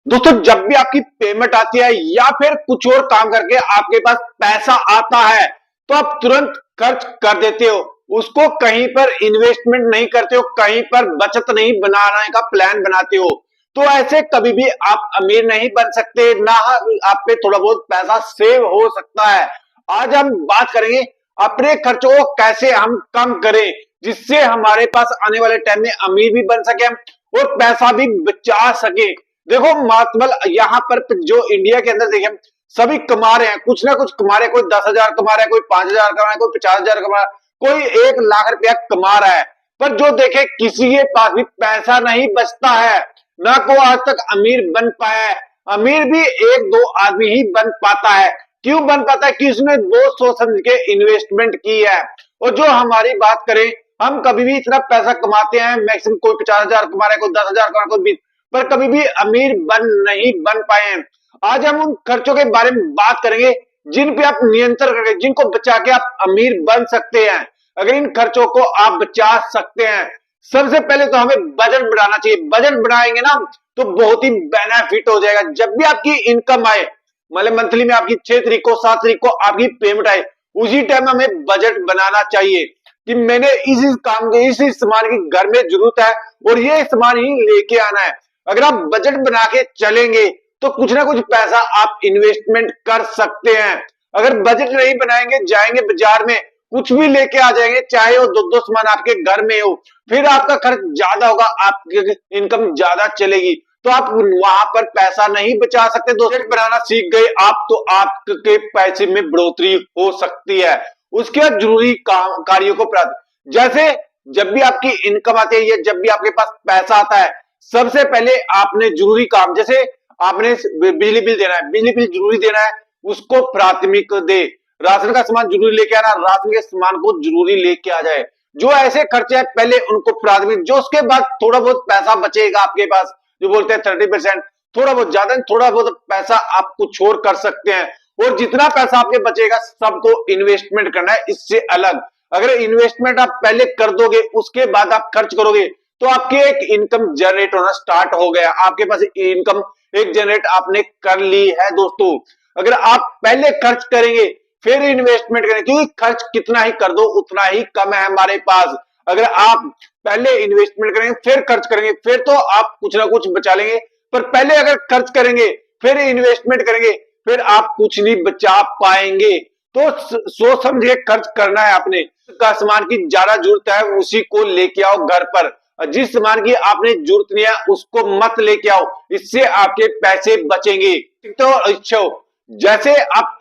दोस्तों, जब भी आपकी पेमेंट आती है या फिर कुछ और काम करके आपके पास पैसा आता है तो आप तुरंत खर्च कर देते हो। उसको कहीं पर इन्वेस्टमेंट नहीं करते हो, कहीं पर बचत नहीं बनाने का प्लान बनाते हो। तो ऐसे कभी भी आप अमीर नहीं बन सकते, ना आप पे थोड़ा बहुत पैसा सेव हो सकता है। आज हम बात करेंगे अपने खर्चों को कैसे हम कम करें, जिससे हमारे पास आने वाले टाइम में अमीर भी बन सके और पैसा भी बचा सके। देखो मतलब यहाँ पर जो इंडिया के अंदर देखें, सभी कमा रहे हैं, कुछ ना कुछ कमा रहे हैं। कोई 10,000 कमा रहा है, कोई 5,000 कमा रहा है, कोई 50,000 कमा रहा है, कोई 1 लाख रुपया कमा रहा है। पर जो देखे किसी के पास भी पैसा नहीं बचता है, ना को आज तक अमीर बन पाया है। अमीर भी एक दो आदमी ही बन पाता है। क्यों बन पाता है? कि उसने वो सोच समझ के इन्वेस्टमेंट की है। और जो हमारी बात करें, हम कभी भी इतना पैसा कमाते हैं, मैक्सिमम कोई 50,000 कमा रहा है, कोई 10,000 कमा रहा है, कोई 20, पर कभी भी अमीर नहीं बन पाए हैं। आज हम उन खर्चों के बारे में बात करेंगे जिन पे आप नियंत्रण करेंगे, जिनको बचा के आप अमीर बन सकते हैं। अगर इन खर्चों को आप बचा सकते हैं, सबसे पहले तो हमें बजट बनाना चाहिए। बजट बनाएंगे ना तो बहुत ही बेनिफिट हो जाएगा। जब भी आपकी इनकम आए, मतलब मंथली में आपकी 6 तारीख को 7 तारीख को आपकी पेमेंट आए, उसी टाइम हमें बजट बनाना चाहिए कि मैंने इस काम के इस सामान की घर में जरूरत है और ये सामान ही लेके आना है। अगर आप बजट बना के चलेंगे तो कुछ ना कुछ पैसा आप इन्वेस्टमेंट कर सकते हैं। अगर बजट नहीं बनाएंगे, जाएंगे बाजार में कुछ भी लेके आ जाएंगे, चाहे वो दो दो सामान आपके घर में हो, फिर आपका खर्च ज्यादा होगा, आपकी इनकम ज्यादा चलेगी, तो आप वहां पर पैसा नहीं बचा सकते। बजट बनाना सीख गए आप तो आपके पैसे में बढ़ोतरी हो सकती है। उसके बाद जरूरी कार्यों को प्राप्त, जैसे जब भी आपकी इनकम आती है या जब भी आपके पास पैसा आता है, सबसे पहले आपने जरूरी काम, जैसे आपने बिजली बिल देना है, बिजली बिल जरूरी देना है, उसको प्राथमिक दे। राशन का सामान जरूरी लेके आना, राशन के सामान को जरूरी लेके आ जाए। जो ऐसे खर्चे हैं पहले उनको प्राथमिक, जो उसके बाद थोड़ा बहुत पैसा बचेगा आपके पास, जो बोलते हैं 30%, थोड़ा बहुत ज्यादा, थोड़ा बहुत पैसा आप कुछ और कर सकते हैं। और जितना पैसा आपके बचेगा सबको इन्वेस्टमेंट करना है, इससे अलग। अगर इन्वेस्टमेंट आप पहले कर दोगे, उसके बाद आप खर्च करोगे, तो आपके एक इनकम जनरेट होना स्टार्ट हो गया, आपके पास इनकम एक जनरेट आपने कर ली है दोस्तों। अगर आप पहले खर्च करेंगे फिर इन्वेस्टमेंट करेंगे, क्योंकि खर्च कितना ही कर दो उतना ही कम है हमारे पास। अगर आप पहले इन्वेस्टमेंट करेंगे फिर खर्च करेंगे, फिर तो आप कुछ ना कुछ बचा लेंगे। पर पहले अगर खर्च करेंगे फिर इन्वेस्टमेंट करेंगे, फिर आप कुछ नहीं बचा पाएंगे। तो सोच समझ के खर्च करना है। आपने का सामान की ज्यादा जरूरत है, उसी को लेके आओ घर पर। जिस सामान की आपने जरूरत नहीं है उसको मत लेके आओ, इससे आपके पैसे बचेंगे। तो इच्छा, जैसे आप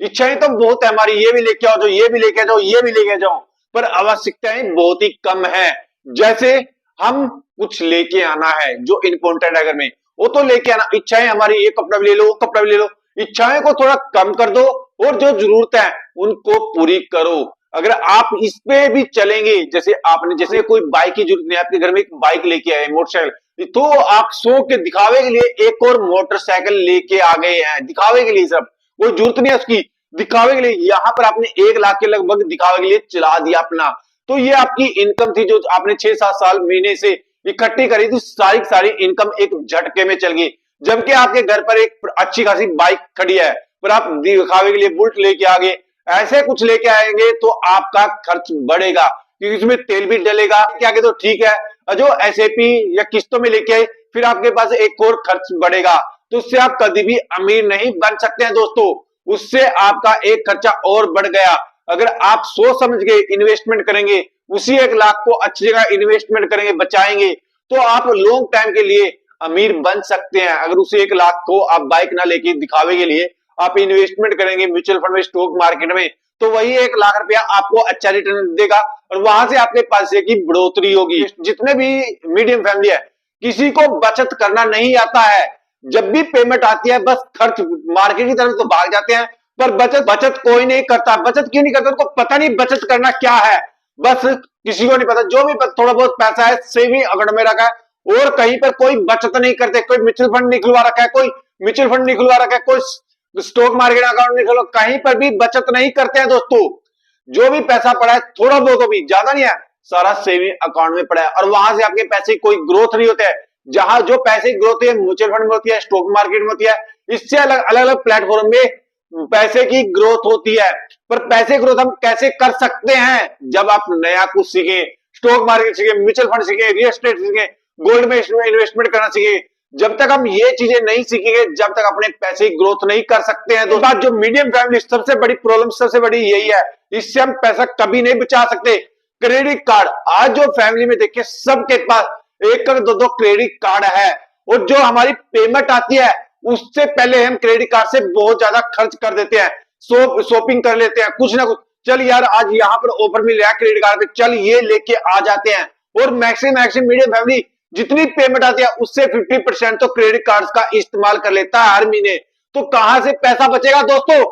इच्छाएं तो बहुत है हमारी, ये भी लेके आओ, जो ये भी लेके जाओ, ये भी लेके जाओ, पर आवश्यकताएं बहुत ही कम है। जैसे हम कुछ लेके आना है जो इंपॉर्टेंट है घर में, वो तो लेके आना। इच्छाएं हमारी, ये कपड़ा भी ले लो, वो कपड़ा भी ले लो, इच्छाएं को थोड़ा कम कर दो और जो जरूरत है उनको पूरी करो। अगर आप इस पे भी चलेंगे, जैसे कोई बाइक की जरूरत नहीं है, आपके घर में एक बाइक लेके आए, मोटरसाइकिल, तो आप सो के दिखावे के लिए एक और मोटरसाइकिल लेके आ गए हैं, दिखावे के लिए। सब कोई जरूरत नहीं है उसकी, दिखावे के लिए यहाँ पर आपने 1 लाख के लगभग दिखावे के लिए चला दिया अपना। तो ये आपकी इनकम थी जो आपने 6-7 साल महीने से इकट्ठी करी थी, सारी सारी इनकम एक झटके में चल गई। जबकि आपके घर पर एक अच्छी खासी बाइक खड़ी है, पर आप दिखावे के लिए बुलेट लेके आ गए। ऐसे कुछ लेके आएंगे तो आपका खर्च बढ़ेगा, क्योंकि इसमें तेल भी डलेगा। क्या कहते हो? ठीक है। जो एसएपी या किस्तों में लेके आए, फिर आपके पास एक और खर्च बढ़ेगा, तो उससे आप कभी भी अमीर नहीं बन सकते हैं दोस्तों। उससे आपका एक खर्चा और बढ़ गया। अगर आप सोच समझ के इन्वेस्टमेंट करेंगे, उसी 1 लाख को अच्छी जगह इन्वेस्टमेंट करेंगे, बचाएंगे, तो आप लॉन्ग टाइम के लिए अमीर बन सकते हैं। अगर उसी 1 लाख को आप बाइक ना लेके दिखावे के लिए आप इन्वेस्टमेंट करेंगे म्यूचुअल फंड में, स्टॉक मार्केट में, तो वही 1 लाख रुपया आपको अच्छा रिटर्न देगा और वहां से आपके पैसे की बढ़ोतरी होगी। जितने भी मीडियम फैमिली है, किसी को बचत करना नहीं आता है। जब भी पेमेंट आती है बस खर्च मार्केट की तरफ तो भाग जाते हैं, पर बचत बचत कोई नहीं करता। बचत क्यों नहीं करता? उनको पता नहीं बचत करना क्या है, बस किसी को नहीं पता। जो भी थोड़ा बहुत पैसा है सेविंग अकाउंट में रखा है और कहीं पर कोई बचत नहीं करते। कोई म्यूचुअल फंड नहीं खुलवा रखा है, कोई म्यूचुअल फंड नहीं खुलवा रखा है, कोई स्टॉक मार्केट अकाउंट नहीं खोलो, कहीं पर भी बचत नहीं करते हैं दोस्तों। जो भी पैसा पड़ा है थोड़ा बहुत भी, ज्यादा नहीं है, सारा सेविंग अकाउंट में पड़ा है और वहां से आपके पैसे कोई ग्रोथ नहीं होते है। जहां जो पैसे की ग्रोथ है म्यूचुअल फंड में होती है, स्टॉक मार्केट में होती है, इससे अलग अलग अलग प्लेटफॉर्म में पैसे की ग्रोथ होती है। पर पैसे ग्रोथ हम कैसे कर सकते हैं? जब आप नया कुछ सीखें, स्टॉक मार्केट सीखें, म्यूचुअल फंड सीखें, रियल एस्टेट सीखें, गोल्ड में इन्वेस्टमेंट करना सीखें। जब तक हम ये चीजें नहीं सीखेंगे, जब तक अपने पैसे की ग्रोथ नहीं कर सकते हैं। दोस्तों, जो मीडियम फैमिली सबसे बड़ी प्रॉब्लम सबसे बड़ी यही है, इससे हम पैसा कभी नहीं बचा सकते। क्रेडिट कार्ड, आज जो फैमिली में देखिए सबके पास एक कर दो क्रेडिट कार्ड है, और जो हमारी पेमेंट आती है उससे पहले हम क्रेडिट कार्ड से बहुत ज्यादा खर्च कर देते हैं, शॉपिंग कर लेते हैं, कुछ ना कुछ, चल यार आज यहाँ पर ऑफर मिल रहा है क्रेडिट कार्ड पे, चल ये लेके आ जाते हैं। और मैक्सिमम मीडियम फैमिली जितनी पेमेंट आती है उससे 50% तो क्रेडिट कार्ड का इस्तेमाल कर लेता है हर महीने। तो कहां से पैसा बचेगा दोस्तों?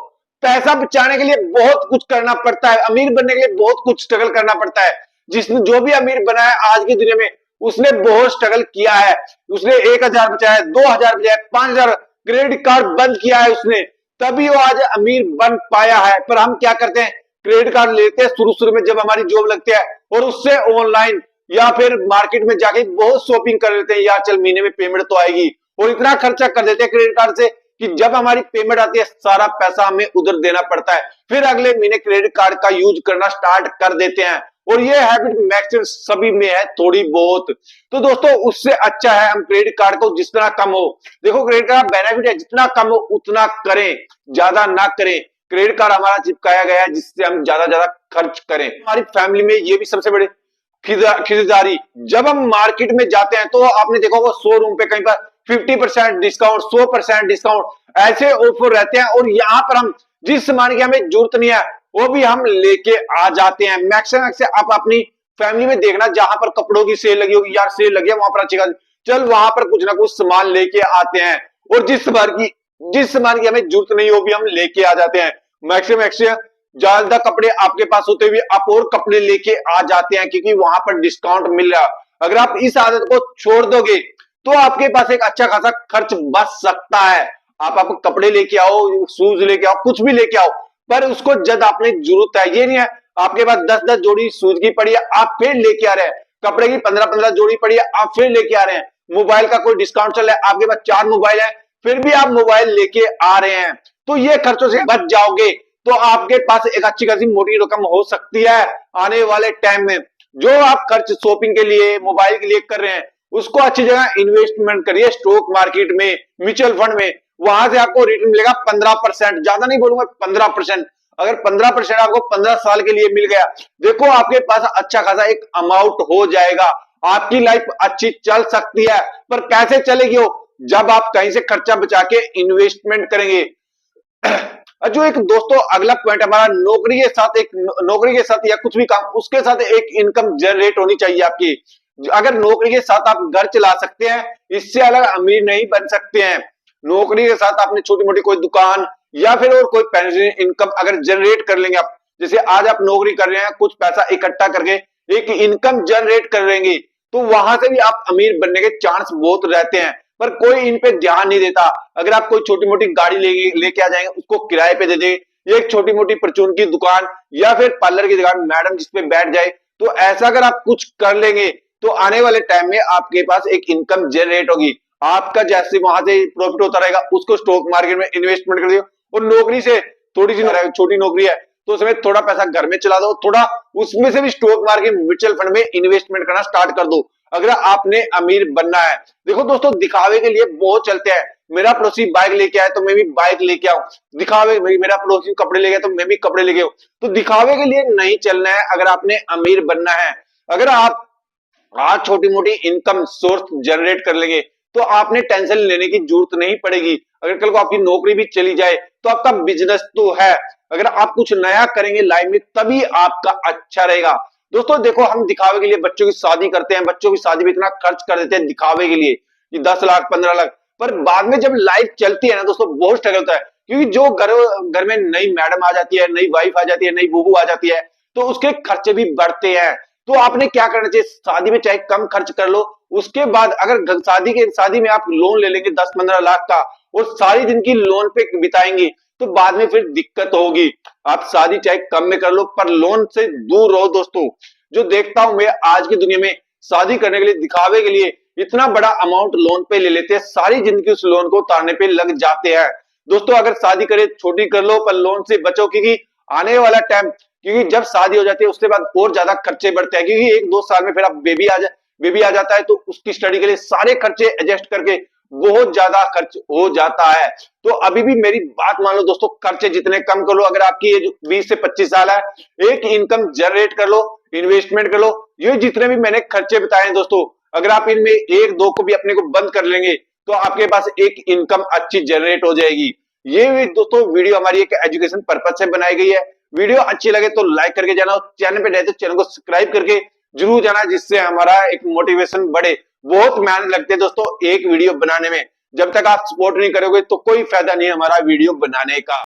पैसा बचाने के लिए बहुत कुछ करना पड़ता है, अमीर बनने के लिए बहुत कुछ स्ट्रगल करना पड़ता है। जिसने जो भी अमीर बना है आज की दुनिया में, उसने बहुत स्ट्रगल किया है। उसने 1000 बचाया, 2000 बचाया, 5000 क्रेडिट कार्ड बंद किया है उसने, तभी वो आज अमीर बन पाया है। पर हम क्या करते हैं, क्रेडिट कार्ड लेते हैं शुरू में जब हमारी जॉब लगती है, और उससे ऑनलाइन या फिर मार्केट में जाके बहुत शॉपिंग कर लेते हैं, यार चल महीने में पेमेंट तो आएगी, और इतना खर्चा कर देते हैं क्रेडिट कार्ड से कि जब हमारी पेमेंट आती है सारा पैसा हमें उधर देना पड़ता है। फिर अगले महीने क्रेडिट कार्ड का यूज करना स्टार्ट कर देते हैं, और ये हैबिट मैक्सिमम सभी में है थोड़ी बहुत। तो दोस्तों, उससे अच्छा है हम क्रेडिट कार्ड को जितना कम हो, देखो क्रेडिट कार्ड बेनिफिट है, जितना कम हो उतना करें, ज्यादा ना करें। क्रेडिट कार्ड हमारा चिपकाया गया है जिससे हम ज्यादा खर्च करें। हमारी फैमिली में ये भी सबसे बड़े खरीदारी, जब हम मार्केट में जाते हैं तो आपने देखा होगा शोरूम पे कहीं पर 50% डिस्काउंट, 100% डिस्काउंट, ऐसे ऑफर रहते हैं, और यहाँ पर हम जिस सामान की हमें जरूरत नहीं है वो भी हम लेके आ जाते हैं। मैक्सिमम से आप अपनी फैमिली में देखना, जहां पर कपड़ों की सेल लगी होगी, यार सेल लगी है वहां पर अच्छी, चल वहां पर कुछ ना कुछ सामान लेके आते हैं, और जिस सामान की हमें जरूरत नहीं हो भी हम लेके आ जाते हैं। मैक्सिमम ज्यादा कपड़े आपके पास होते हुए आप और कपड़े लेके आ जाते हैं, क्योंकि वहां पर डिस्काउंट मिल रहा। अगर आप इस आदत को छोड़ दोगे तो आपके पास एक अच्छा खासा खर्च बच सकता है। आप कपड़े लेके आओ, शूज लेके आओ, कुछ भी लेके आओ, पर उसको जब आपने जरूरत है, ये नहीं है आपके पास 10-10 जोड़ी शूज की पड़ी है आप फिर लेके आ रहे हैं, कपड़े की 15-15 जोड़ी पड़ी है आप फिर लेके आ रहे हैं, मोबाइल का कोई डिस्काउंट चल रहा है आपके पास 4 मोबाइल है फिर भी आप मोबाइल लेके आ रहे हैं, तो ये खर्चों से बच जाओगे। तो आपके पास एक अच्छी खासी मोटी रकम हो सकती है आने वाले टाइम में। जो आप खर्च शॉपिंग के लिए, मोबाइल के लिए कर रहे हैं, उसको अच्छी जगह इन्वेस्टमेंट करिए, स्टॉक मार्केट में, म्यूचुअल फंड में, वहां से आपको रिटर्न मिलेगा 15%, ज्यादा नहीं बोलूंगा 15%। अगर 15% आपको 15 साल के लिए मिल गया, देखो आपके पास अच्छा खासा एक अमाउंट हो जाएगा, आपकी लाइफ अच्छी चल सकती है। पर कैसे चलेगी वो? जब आप कहीं से खर्चा बचा के इन्वेस्टमेंट करेंगे। जो एक दोस्तों अगला पॉइंट हमारा, नौकरी के साथ या कुछ भी काम, उसके साथ एक इनकम जनरेट होनी चाहिए आपकी। अगर नौकरी के साथ आप घर चला सकते हैं, इससे अलग अमीर नहीं बन सकते हैं। नौकरी के साथ आपने छोटी मोटी कोई दुकान या फिर और कोई पैसिव इनकम अगर जनरेट कर लेंगे आप, जैसे आज आप नौकरी कर रहे हैं, कुछ पैसा इकट्ठा करके एक इनकम जनरेट कर लेंगे, तो वहां से भी आप अमीर बनने के चांस बहुत रहते हैं। पर कोई इन पे ध्यान नहीं देता। अगर आप कोई छोटी मोटी गाड़ी लेके आ जाएंगे, उसको किराए पे दे देंगे, एक छोटी मोटी परचून की दुकान या फिर पार्लर की दुकान, मैडम जिसपे बैठ जाए, तो ऐसा अगर आप कुछ कर लेंगे तो आने वाले टाइम में आपके पास एक इनकम जनरेट होगी। आपका जैसे वहां से प्रॉफिट होता रहेगा, उसको स्टॉक मार्केट में इन्वेस्टमेंट कर दियो, और नौकरी से थोड़ी सी छोटी नौकरी है तो उसमें थोड़ा पैसा घर में चला दो, थोड़ा उसमें से भी स्टॉक मार्केट, म्यूचुअल फंड में इन्वेस्टमेंट करना स्टार्ट कर दो, अगर आपने अमीर बनना है। देखो दोस्तों, दिखावे के लिए बहुत चलते हैं, मेरा पड़ोसी बाइक लेके आए तो मैं भी बाइक लेके आऊं, दिखावे, मेरा पड़ोसी कपड़े लेके आए तो मैं भी कपड़े लेके आऊं। तो दिखावे के लिए नहीं चलना है अगर आपने अमीर बनना है। अगर आप आज छोटी मोटी इनकम सोर्स जनरेट कर लेंगे तो आपने टेंशन लेने की जरूरत नहीं पड़ेगी। अगर कल को आपकी नौकरी भी चली जाए तो आपका बिजनेस तो है, अगर आप कुछ नया करेंगे लाइफ में तभी आपका अच्छा रहेगा। दोस्तों देखो, हम दिखावे के लिए बच्चों की शादी करते हैं, बच्चों की शादी में इतना खर्च कर देते हैं दिखावे के लिए कि 10 लाख 15 लाख, पर बाद में जब लाइफ चलती है ना दोस्तों, बहुत स्ट्रगल होता है, क्योंकि जो घर में नई मैडम आ जाती है, नई वाइफ आ जाती है, नई बहू आ जाती है, तो उसके खर्चे भी बढ़ते हैं। तो आपने क्या करना चाहिए, शादी में चाहे कम खर्च कर लो, उसके बाद अगर शादी में आप लोन ले लेंगे 10-15 लाख का और सारी जिंदगी लोन पे बिताएंगे तो बाद में फिर दिक्कत होगी। आप शादी चाहे कम में कर लो पर लोन से दूर रहो। दोस्तों जो देखता हूं मैं आज की दुनिया में, शादी करने के लिए, दिखावे के लिए इतना बड़ा अमाउंट लोन पे ले लेते हैं, सारी जिंदगी उस लोन को उतारने पे लग जाते हैं। दोस्तों अगर शादी करे छोटी कर लो पर लोन से बचो, क्योंकि आने वाला टाइम, क्योंकि जब शादी हो जाती है उसके बाद और ज्यादा खर्चे बढ़ते हैं, क्योंकि 1-2 साल में फिर आप बेबी आ जाता है, तो उसकी स्टडी के लिए सारे खर्चे एडजस्ट करके बहुत ज्यादा खर्च हो जाता है। तो अभी भी मेरी बात मान लो दोस्तों, खर्चे जितने कम कर लो। अगर आपकी एज 20 से 25 साल है, एक इनकम जनरेट कर लो, इन्वेस्टमेंट कर लो। ये जितने भी मैंने खर्चे बताए हैं दोस्तों, अगर आप इनमें 1-2 को भी अपने को बंद कर लेंगे तो आपके पास एक इनकम अच्छी जनरेट हो जाएगी। ये दोस्तों वीडियो हमारी एक एजुकेशन पर्पज से बनाई गई है। वीडियो अच्छी लगे तो लाइक करके जाना, चैनल पे नए तो चैनल को सब्सक्राइब करके जरूर जाना, जिससे हमारा एक मोटिवेशन बढ़े। बहुत मेहनत लगती है दोस्तों एक वीडियो बनाने में, जब तक आप सपोर्ट नहीं करोगे तो कोई फायदा नहीं है हमारा वीडियो बनाने का।